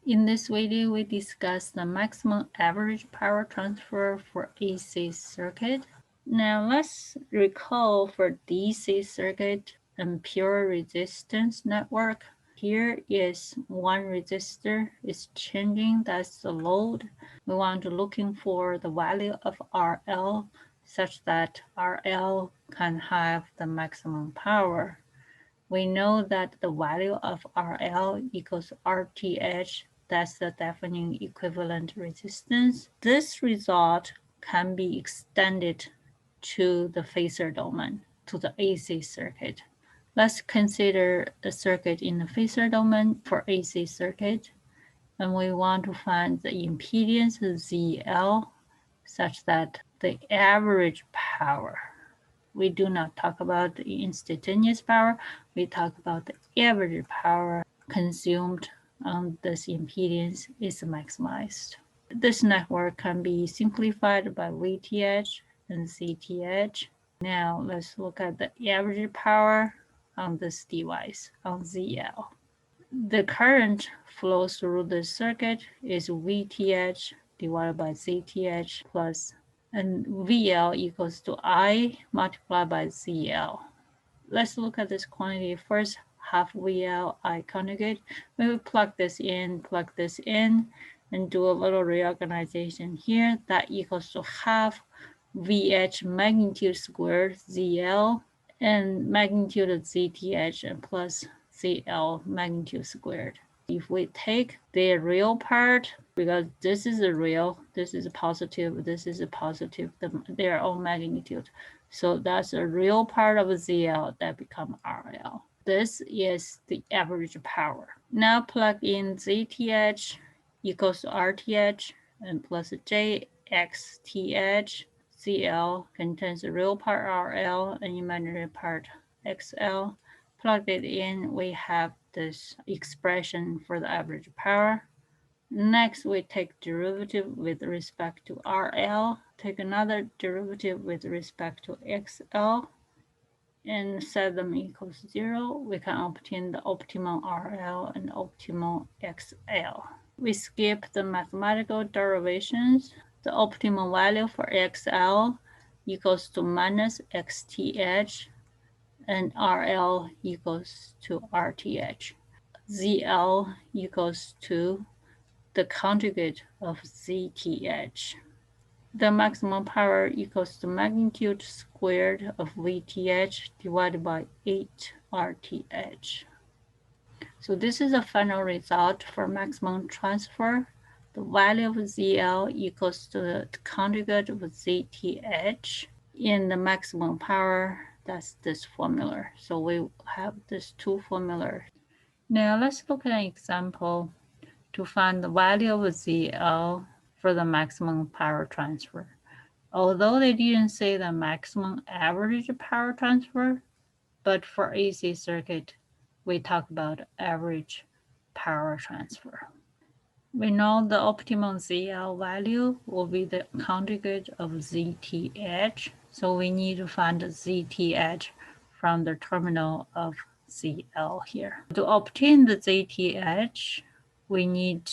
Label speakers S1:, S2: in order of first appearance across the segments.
S1: In this video, we discuss the maximum average power transfer for AC circuit. Now let's recall for DC circuit and pure resistance network. Here is one resistor is changing, that's the load. We want to looking for the value of RL such that RL can have the maximum power. We know that the value of RL equals RTH, that's the defining equivalent resistance. This result can be extended to the phasor domain, to the AC circuit. Let's consider the circuit in the phasor domain for AC circuit, and we want to find the impedance ZL such that the average power. We do not talk about the instantaneous power, we talk about the average power consumed on this impedance is maximized. This network can be simplified by VTH and ZTH. Now let's look at the average power on this device, on ZL. The current flows through the circuit is VTH divided by ZTH plus, and VL equals to I multiplied by ZL. Let's look at this quantity first, half VL I conjugate. We will plug this in, and do a little reorganization here. That equals to half VH magnitude squared ZL and magnitude of ZTH and plus ZL magnitude squared. If we take the real part, because this is a real, this is a positive, this is a positive, they are all magnitude. So that's a real part of ZL that become RL. This is the average power. Now plug in ZTH equals to RTH and plus JXTH. ZL contains the real part RL and imaginary part XL. Plug it in, we have this expression for the average power. Next, we take derivative with respect to RL, take another derivative with respect to XL, and set them equals 0. We can obtain the optimal RL and optimal XL. We skip the mathematical derivations. The optimal value for XL equals to minus XTH, and RL equals to RTH. ZL equals to the conjugate of ZTH. The maximum power equals the magnitude squared of VTH divided by 8 RTH. So this is the final result for maximum transfer. The value of ZL equals to the conjugate of ZTH. In the maximum power, that's this formula. So we have these two formulas. Now let's look at an example to find the value of ZL for the maximum power transfer. Although they didn't say the maximum average power transfer, but for AC circuit, we talk about average power transfer. We know the optimal ZL value will be the conjugate of ZTH, so we need to find the ZTH from the terminal of ZL here. To obtain the ZTH, we need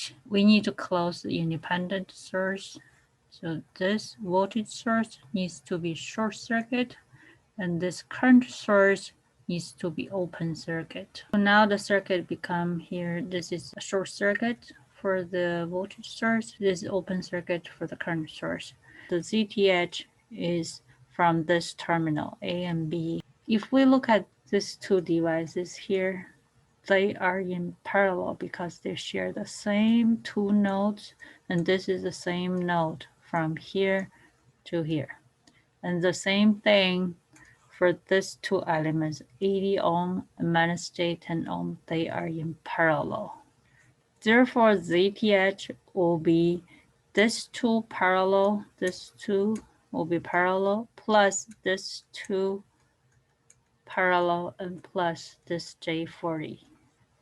S1: to close the independent source. So this voltage source needs to be short circuit, and this current source needs to be open circuit. So now the circuit become here, this is a short circuit for the voltage source, this is open circuit for the current source. The ZTH is from this terminal A and B. If we look at these two devices here, they are in parallel because they share the same two nodes, and this is the same node from here to here. And the same thing for these two elements, 80 ohm and minus J10 ohm, they are in parallel. Therefore, ZTH will be this two parallel, this two will be parallel, plus this two parallel, and plus this J40.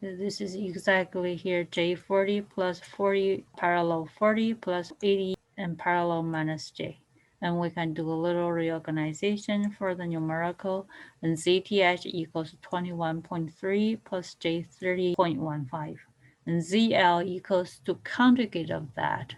S1: This is exactly here, J40 plus 40 parallel 40 plus 80 and parallel minus J. And we can do a little reorganization for the numerical, and ZTH equals 21.3 plus J30.15. and ZL equals to conjugate of that.